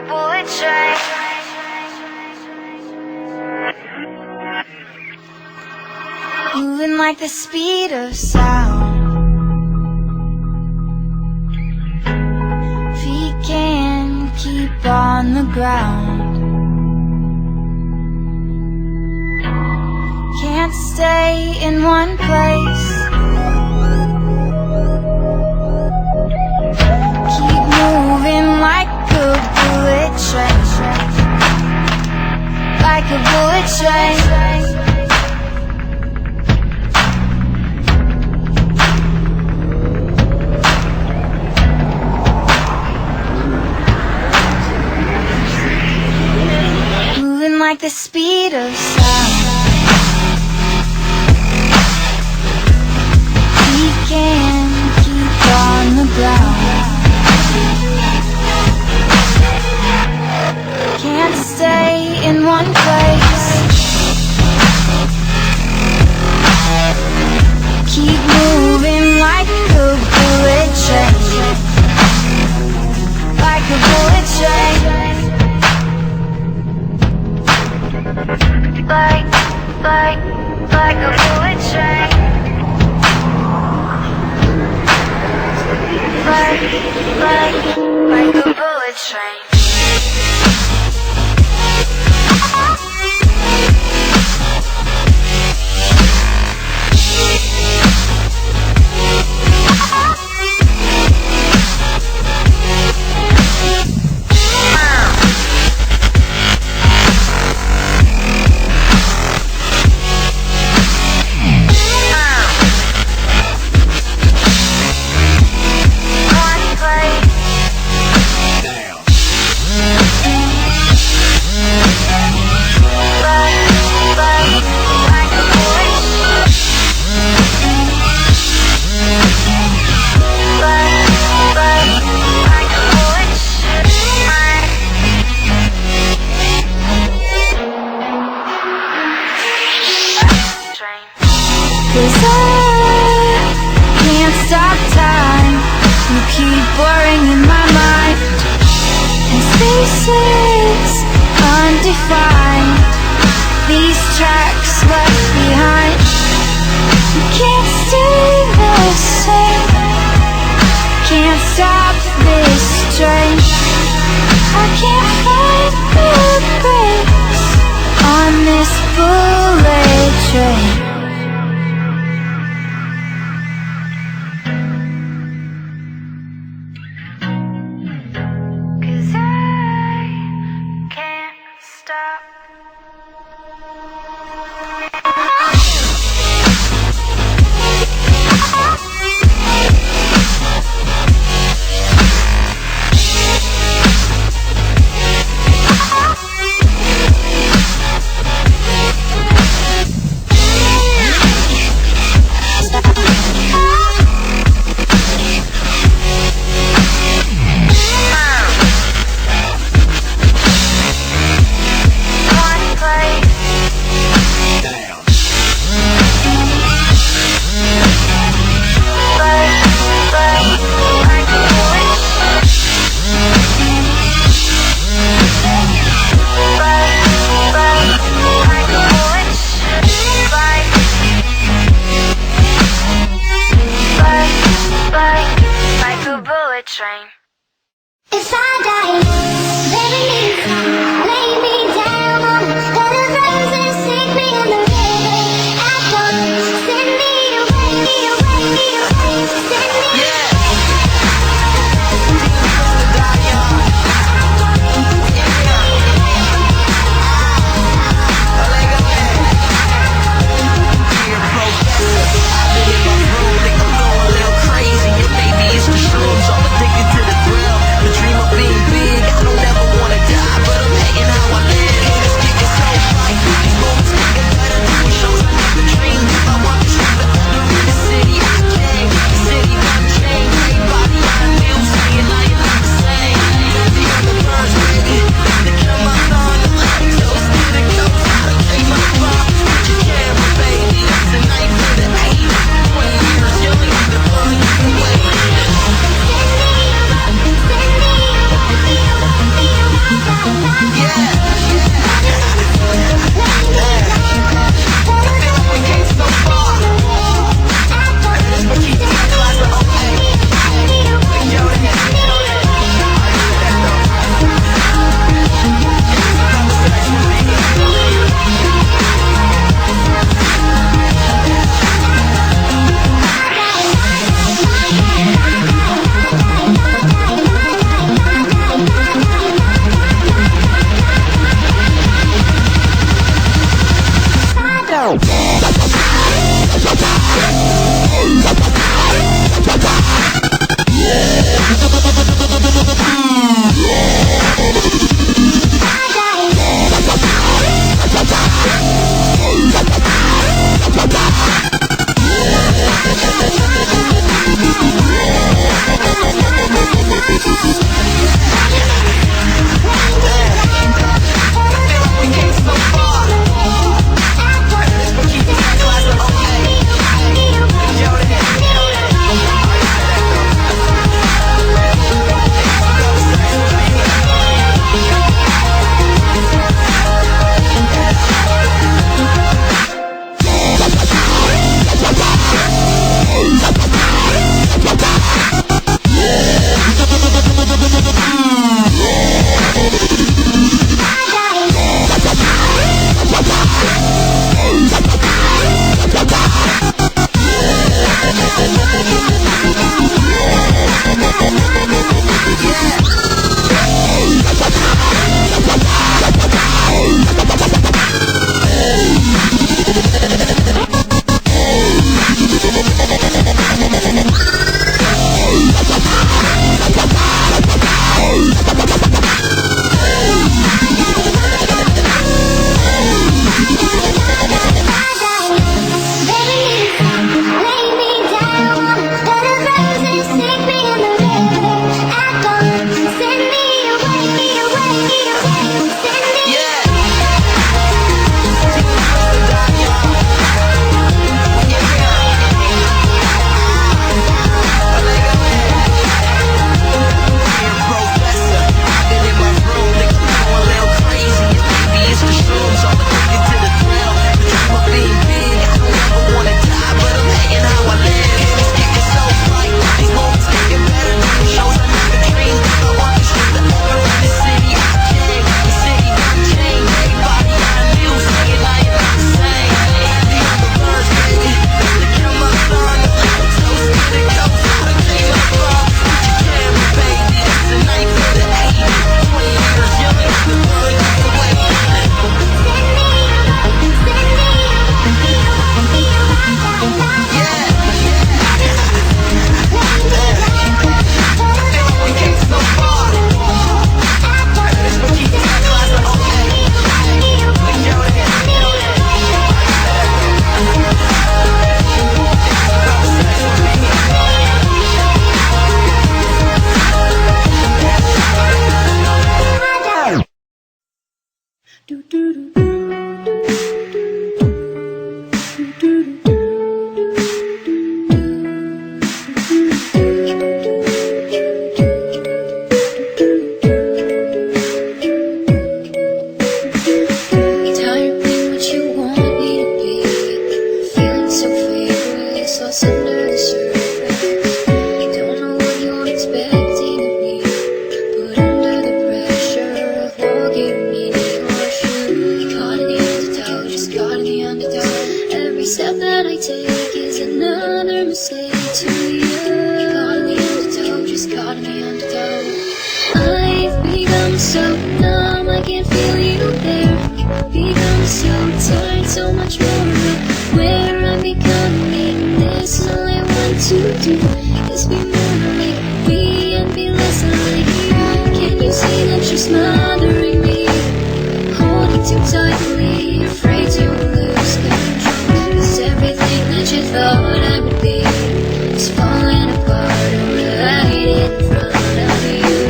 a bullet train. Moving like the speed of sound. Feet can't keep on the ground. Can't stay in one place. Keep moving like a bullet train. Like a bullet train. Moving like the speed of sound. We can't keep on the ground. Can't stay in one place. Keep moving like a bullet train. Like a bullet train. Like a bullet train. Like a bullet train. Cause I can't stop time. You keep blurring in my mind. And spaces undefined. These tracks left behind. You can't stay the same. Can't stop this train. I can't find the brakes on this bullet train. Stop. Like a bullet train. If I die, bury me, lay me down on the bed of roses, take me on the river at dawn, send me away, send me Crazy, your baby is the shrooms, all addicted to the thrill. The dream of being big, surface. You don't know what you're expecting of me, but under the pressure of walking in your shoes, caught in the undertow, just caught in the undertow. Every step that I take is another mistake to you. Caught in the undertow, just caught in the undertow. I've become so numb, I can't feel you there. Become so tired, so much more where I'm becoming this. All I want to do is be more like me and be less like you. Can you see that you're smothering me, holding too tightly, afraid to lose control? 'Cause everything that you thought I would be is falling apart right in front of you.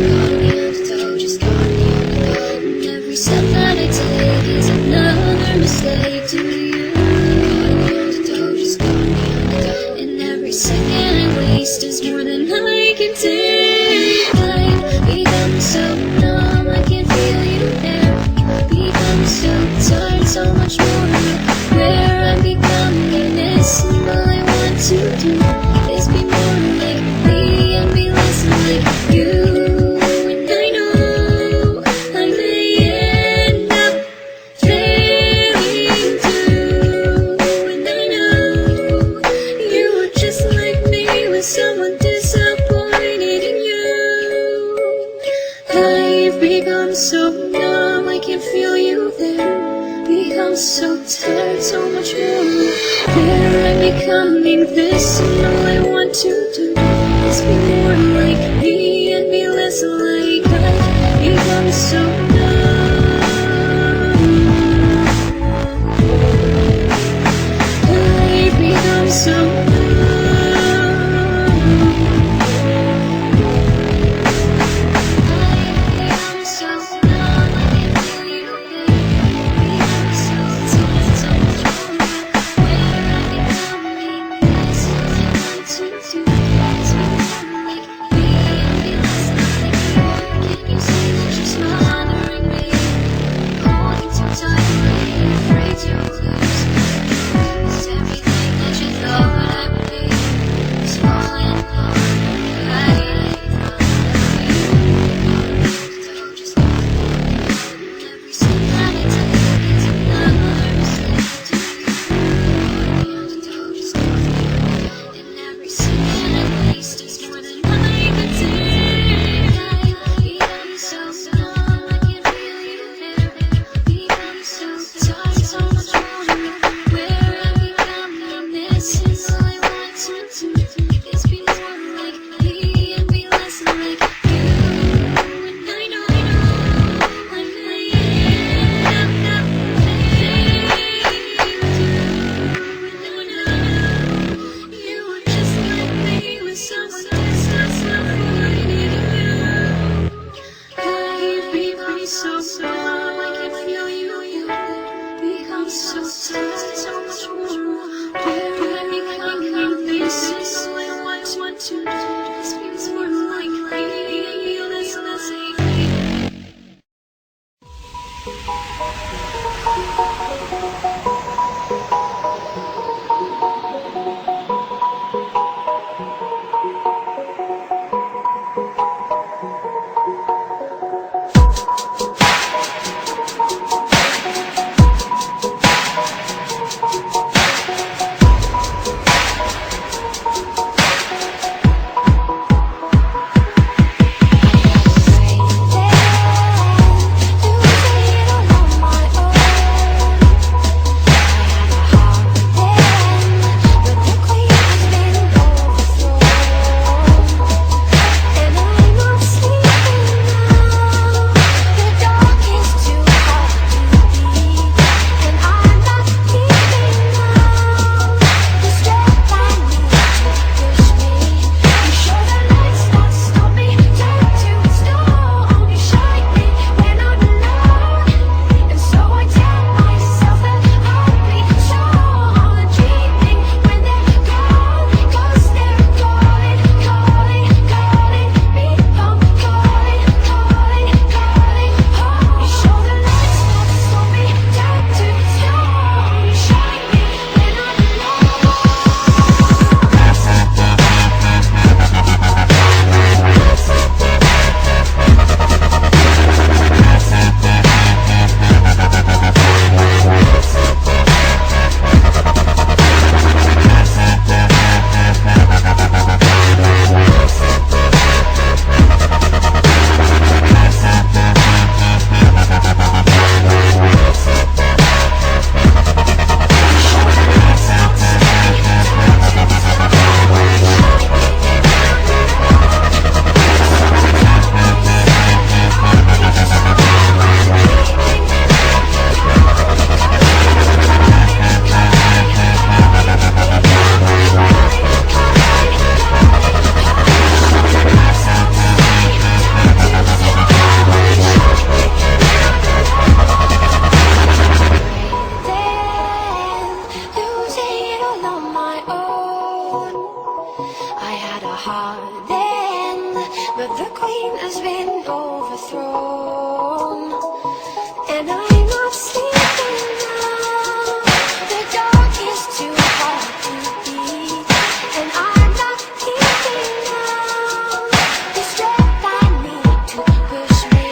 Caught in the undertow, just caught in the undertow. And every step that I take is another mistake to you. Caught in the undertow, just caught in the undertow. And every second I waste is more than I can take. I've become so numb, I can't feel you there. Become so tired, so much more where I'm becoming this. And all I want to do is be more like me and be less like you. And I know I may end up failing too. And I know you were just like me with someone disappointed in you. I've become so numb, I can't feel you there. Become so tired, so much more where I'm becoming this. And all I want to do is be more like me and be less like I've become so numb. I've become so numb. I've become so numb, I can't feel you there. Become so tired, so much more where I'm becoming this. All I want to do is be more like me and be less like you. I had a hard end, but the queen has been overthrown, and I'm not sleeping now. The dark is too hard to beat, and I'm not keeping now the strength I need to push me.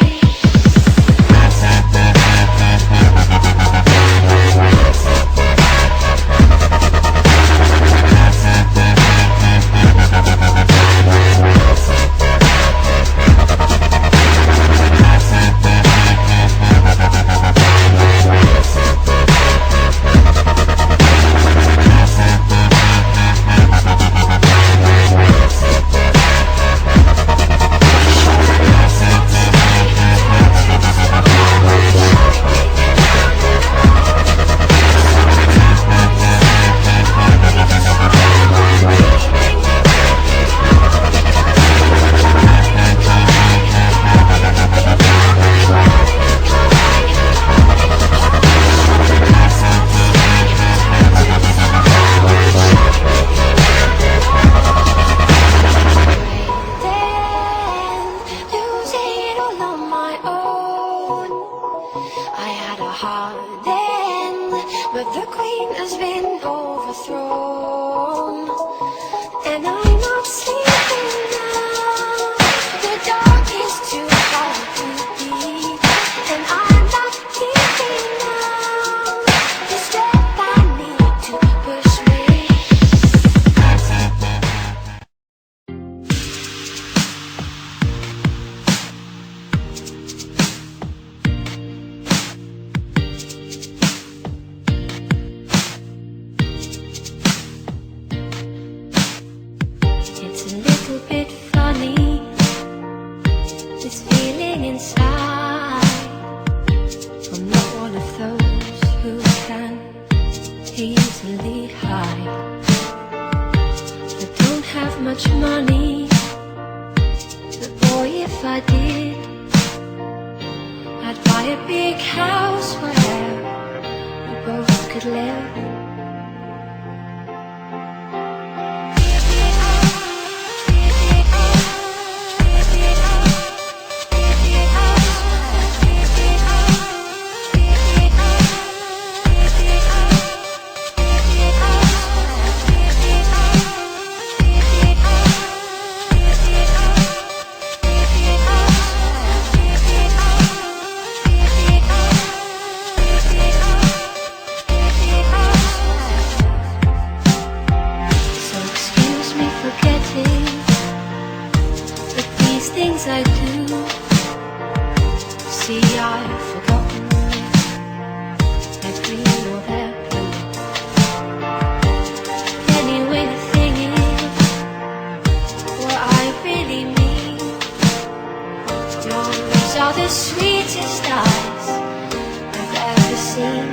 Hard end, but the queen has been overthrown, and I'm not sleeping now. The dark is too hard to beat, and I'm not keeping now the strength I need to push me. It's a little bit funny, this feeling inside. I'm not one of those who can easily hide. I don't have much money, but boy, if I did, I'd buy a big house where we both could live. Things I do, see I've forgotten every or their blue. Anyway, the thing is, what I really mean, yours are the sweetest eyes I've ever seen.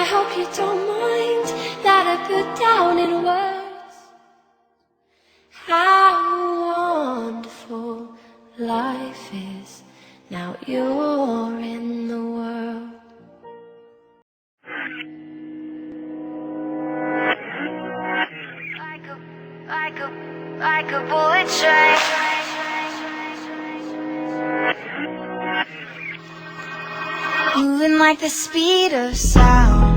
I hope you don't mind that I put down in words how wonderful life is now you're in the world. Like a bullet train. Moving like the speed of sound.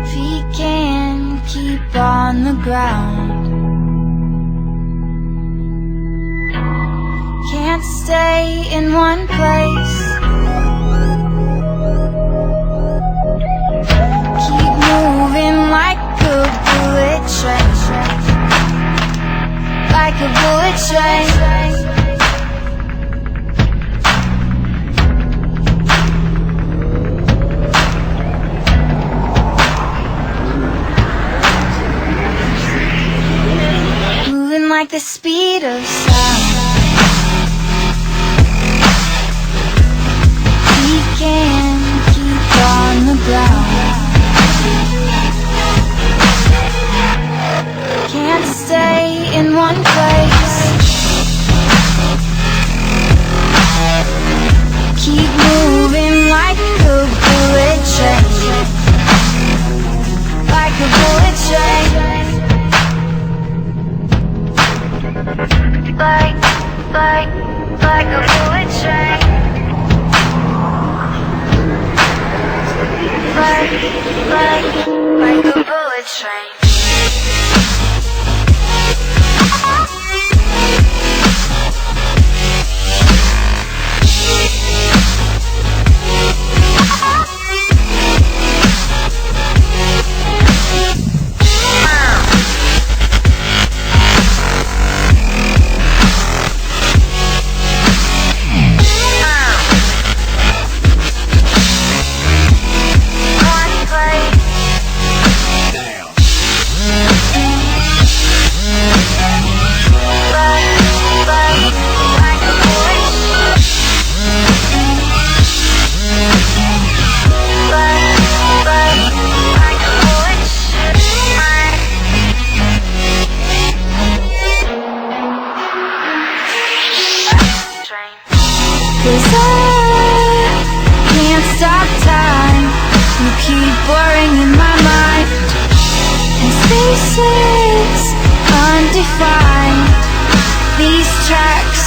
Feet can't keep on the ground. Can't stay in one place. Keep moving like a bullet train. Like a bullet train. Like the speed of sound. We can't keep on the ground. Can't stay in one place. Keep moving like a bullet train. Like a bullet train. Like a bullet train. Like a bullet train. Cause I can't stop time. You keep blurring in my mind. And spaces undefined. These tracks